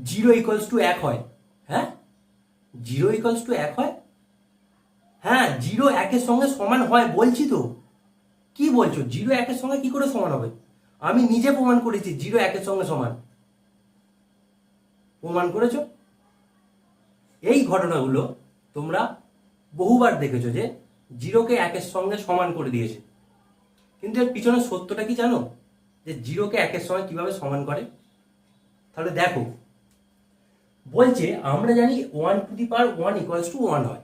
Zero equals to 1 হয়? হ্যাঁ, zero equals to 1 হয়? হ্যাঁ, জিরো 1-এর সঙ্গে সমান হয় বলছি তো। কি বলছো, জিরো 1-এর সঙ্গে কি করে সমান হবে? আমি নিজে প্রমাণ করেছি জিরো 1-এর সঙ্গে সমান। প্রমাণ করেছো? এই ঘটনাগুলো তোমরা বহুবার দেখেছো যে জিরোকে 1-এর সঙ্গে সমান করে দিয়েছে। কিন্তু এর পিছনে সত্যটা কি জানো, যে জিরোকে 1-এর সঙ্গে কিভাবে সমান করে? তাহলে দেখো, বলছে আমরা জানি 1 ইকুয়ালস টু 1 হয়,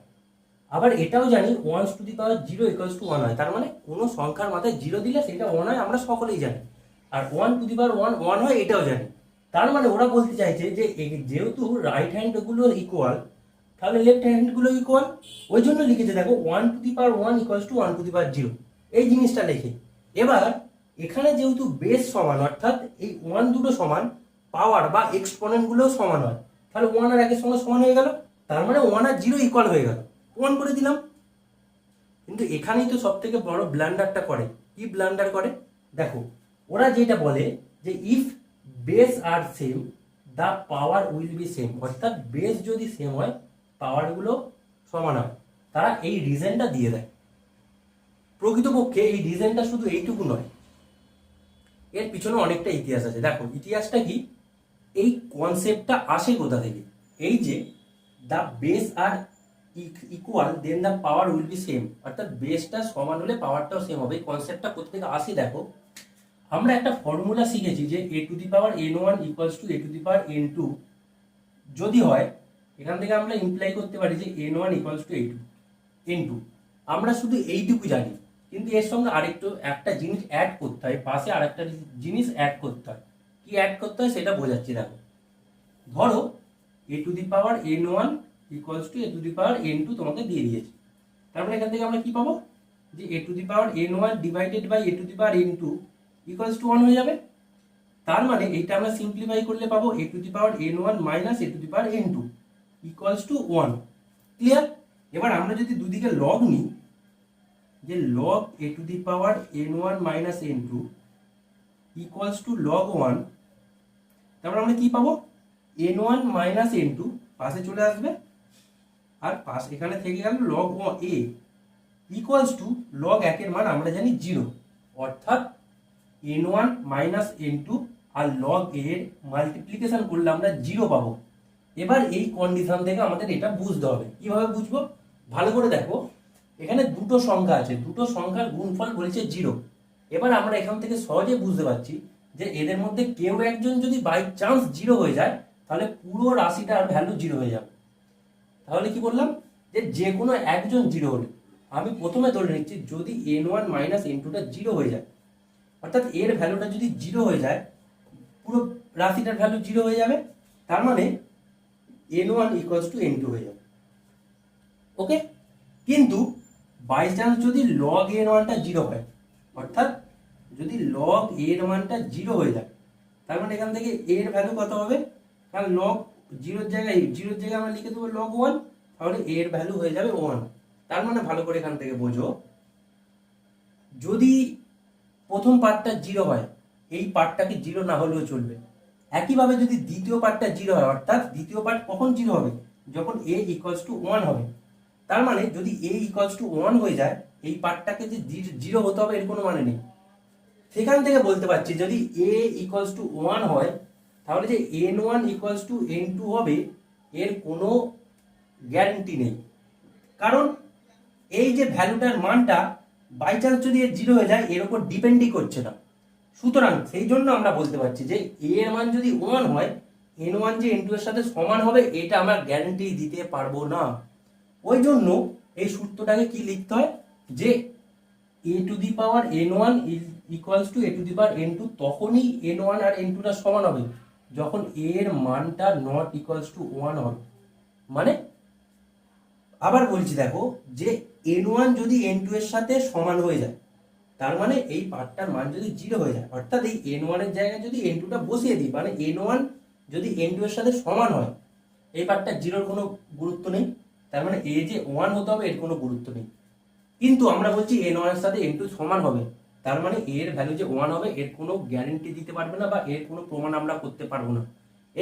আবার এটাও জানি 1 ইকুয়ালস টু 1 হয়। তার মানে কোনো সংখ্যার মাথায় জিরো দিলে সেটা 1 হয়, আমরা সকলেই জানি। আর 1 হয়, এটাও জানি। তার মানে ওরা বলতে চাইছে যে যেহেতু রাইট হ্যান্ড গুলো ইকুয়াল, তাহলে লেফট হ্যান্ড গুলো ইকুয়াল। ওই জন্য লিখেছে দেখো 1 ইকুয়ালস টু 1 এই জিনিসটা লেখে। এবার এখানে যেহেতু বেস সমান, অর্থাৎ এই 1 দুটো সমান, পাওয়ার বা এক্সপোনেন্ট গুলোও সমান হয়, তাহলে 1 আর 1-এর সঙ্গে সমান হয়ে গেল। তার মানে 1 আর 0 ইকুয়াল হয়ে গেল, প্রমাণ করে দিলাম। কিন্তু এখানেই তো সব থেকে বড় ব্লান্ডারটা করে। কি ব্লান্ডার করে দেখো, ওরা যেটা বলে যে if base are same the power will be same, অর্থাৎ বেস যদি সেম হয় পাওয়ারগুলো সমান হয়। তারা এই রিজনটা দিয়ে দেয়। প্রকৃতপক্ষে এই রিজনটা শুধু এইটুকু নয়, এর পিছনে অনেকটা ইতিহাস আছে। দেখো ইতিহাসটা কি, এই কনসেপ্টটা আসে কোথা থেকে? এই যে the base are equal then the power will be same, অর্থাৎ বেসটা সমান হলে পাওয়ারটাও সেম হবে। এই কনসেপ্টটা কোথা থেকে আসে দেখো, আমরা একটা ফর্মুলা শিখেছি যে a to the power n1 equals to a to the power n2 যদি হয়, এখান থেকে আমরা ইমপ্লাই করতে পারি যে n1 ইকুয়ালস টু n2। আমরা শুধু এইটুকু জানি, কিন্তু এর সঙ্গে আরেকটু একটা জিনিস অ্যাড করতে হয়, পাশে আরেকটা জিনিস অ্যাড করতে হয়। কি অ্যাড করতে হয় সেটা বোঝাচ্ছি দেখো। ধরো a to the power n1 equals to a to the power n2 তোমাকে দিয়ে দিয়েছে। তারপরে এখান থেকে আমরা কি পাবো, যে a to the power n1 divided by a to the power n2 equals to 1 হয়ে যাবে। তার মানে এইটা আমরা সিম্পলিফাই করলে পাবো a to the power n1 minus a to the power n2 equals to 1। Clear? এবার আমরা যদি দুদিকে লগ নিই, যে log a to the power n1 minus n2 equals to log 1, তারপর আমরা কি পাবো, n1 মাইনাস n2 পাশে চলে আসবে, আর পাশ এখানে থেকে গেল log a equals to log 1 এর মান আমরা জানি 0, অর্থাৎ n1 মাইনাস n2 আর লগ a এর মাল্টিপ্লিকেশন করলে আমরা 0 পাবো। এবার এই কন্ডিশন থেকে আমাদের এটা বুঝতে হবে। কিভাবে বুঝবো, ভালো করে দেখো, এখানে দুটো সংখ্যা আছে, দুটো সংখ্যার গুণফল বলেছে 0। এবার আমরা এখান থেকে সহজে বুঝতে পারছি যে এদের মধ্যে কেউ একজন যদি বাই চান্স 0 হয়ে যায়, তাহলে পুরো রাশিটার ভ্যালু 0 হয়ে যাবে। তাহলে কি বললাম, যে যে কোনো একজন 0 হলে, আমি প্রথমে ধরে নিচ্ছি যদি n1 মাইনাস n2টা 0 হয়ে যায়, অর্থাৎ এর ভ্যালুটা যদি 0 হয়ে যায়, পুরো রাশিটার ভ্যালু 0 হয়ে যাবে। তার মানে n1 ইকুয়ালস টু n2 হয়ে যাবে। ওকে, কিন্তু বাই চান্স যদি লগ এর মানটা 0 হয়, অর্থাৎ যদি লগ এর মানটা 0 হয়ে যায়, তার মানে এখান থেকে এর ভ্যালু কত হবে, কারণ লগ 0-এর জায়গায় আমরা লিখে দেবো লগ 1, তাহলে এর ভ্যালু হয়ে যাবে 1। তার মানে ভালো করে এখান থেকে বোঝো, যদি প্রথম পার্টটা 0 হয়, এই পার্টটাকে 0 না হলেও চলবে। একইভাবে যদি দ্বিতীয় পার্টটা 0 হয়, অর্থাৎ দ্বিতীয় পার্ট কখন 0 হবে, যখন a ইকুয়ালস টু 1 হবে। তার মানে যদি a ইকুয়ালস টু 1 হয়ে যায়, এই পার্টটাকে যে 0 হতে হবে এর কোনো মানে নেই। সেখান থেকে বলতে পারছি যদি a ইকুয়ালস টু 1 হয়, তাহলে যে n1 ইকুয়ালস টু n2 হবে এর কোনো গ্যারান্টি নেই। কারণ এই যে ভ্যালুটার মানটা বাই চান্স যদি এর 0 হয়ে যায়, এর উপর ডিপেন্ডই করছে না। সুতরাং সেই জন্য আমরা বলতে পারছি যে a এর মান যদি 1 হয়, n1 যে n2 এর সাথে সমান হবে এটা আমরা গ্যারান্টি দিতে পারবো না। ওই জন্য এই সূত্রটাকে কি লিখতে হয়, যে a to the power n1 equals to a to the power n2 তখনই n1 আর n2টা সমান হবে যখন a এর মানটা নট ইকুয়ালস টু 1 হবে। মানে আবার বলছি দেখো, যে n1 যদি n2 এর সাথে সমান হয়ে যায়, তার মানে এই পার্টটার মান যদি 0 হয়ে যায়, অর্থাৎ এই n1 এর জায়গায় যদি n2টা বসিয়ে দিই, মানে n1 যদি n2 এর সাথে সমান হয়, এই পার্টটা 0-র কোনো গুরুত্ব নেই। তার মানে a যে 1 হতে হবে এর কোনো গুরুত্ব নেই। কিন্তু আমরা বলছি n1 এর সাথে n2 সমান হবে, তার মানে a এর ভ্যালু যে 1 হবে এর কোনো গ্যারান্টি দিতে পারবে না, বা এর কোনো প্রমাণ আমরা করতে পারবো না।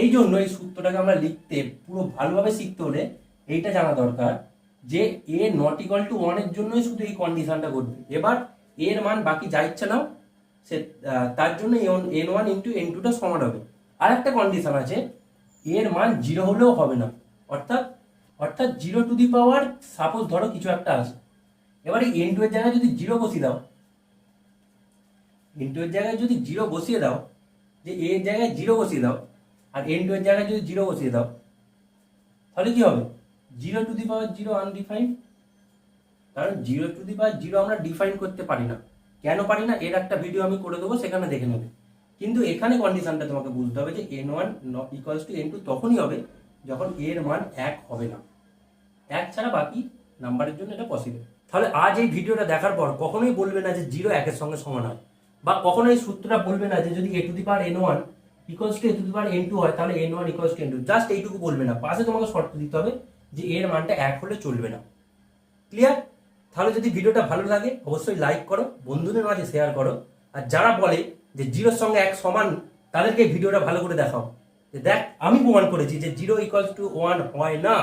এই জন্য এই সূত্রটাকে আমরা লিখতে পুরো ভালোভাবে শিখতে হলে এইটা জানা দরকার যে এ নট ইকুয়াল টু 1 এর জন্যই শুধু এই কন্ডিশনটা ঘটবে। এবার এর মান বাকি যা ইচ্ছা নাও, সে তার জন্য n1 ইন্টু n2 টা সমান হবে। আর একটা কন্ডিশন আছে, এর মান 0 হলেও হবে না, অর্থাৎ অর্থাৎ 0 টু দি পাওয়ার সাপোজ ধরো কিছু একটা আছে, এবারে n2 এর জায়গায় যদি 0 বসিয়ে দাও, n2 এর জায়গায় যদি 0 বসিয়ে দাও, যে a এর জায়গায় 0 বসিয়ে দাও আর n2 এর জায়গায় যদি 0 বসিয়ে দাও, তাহলে কি হবে? 0 টু দি পাওয়ার 0 আনডিফাইন্ড। কারণ 0 টু দি পাওয়ার 0 আমরা ডিফাইন করতে পারি না। কেন পারি না এর একটা ভিডিও আমি করে দেবো, সেখানে দেখে নেবে। কিন্তু এখানে কন্ডিশনটা তোমাকে বুঝতে হবে যে n1 ইকুয়ালস টু n2 তখনই হবে যখন এর মান 1 হবে না। 1 ছাড়া বাকি নাম্বারের জন্য এটা পসিবল। তাহলে আজ এই ভিডিওটা দেখার পর কখনোই বলবে না যে 0 1 এর সঙ্গে সমান হয়, বা কখনোই সূত্রটা বলবে না যে যদি a to the power n1 equals to a to the power n2 হয় তাহলে n1 equals to n2। Just এইটুকু বলবে না, পাশে তোমাকে শর্ত দিতে হবে যে এর মানটা 1 হলে চলবে না। ক্লিয়ার? তাহলে যদি ভিডিওটা ভালো লাগে অবশ্যই লাইক করো, বন্ধুদের মাঝে শেয়ার করো। আর যারা বলে যে 0 সঙ্গে 1 সমান, তাদেরকে ভিডিওটা ভালো করে দেখাও যে দেখ আমি প্রমাণ করেছি যে 0 ইকুয়ালস টু 1 হয় না।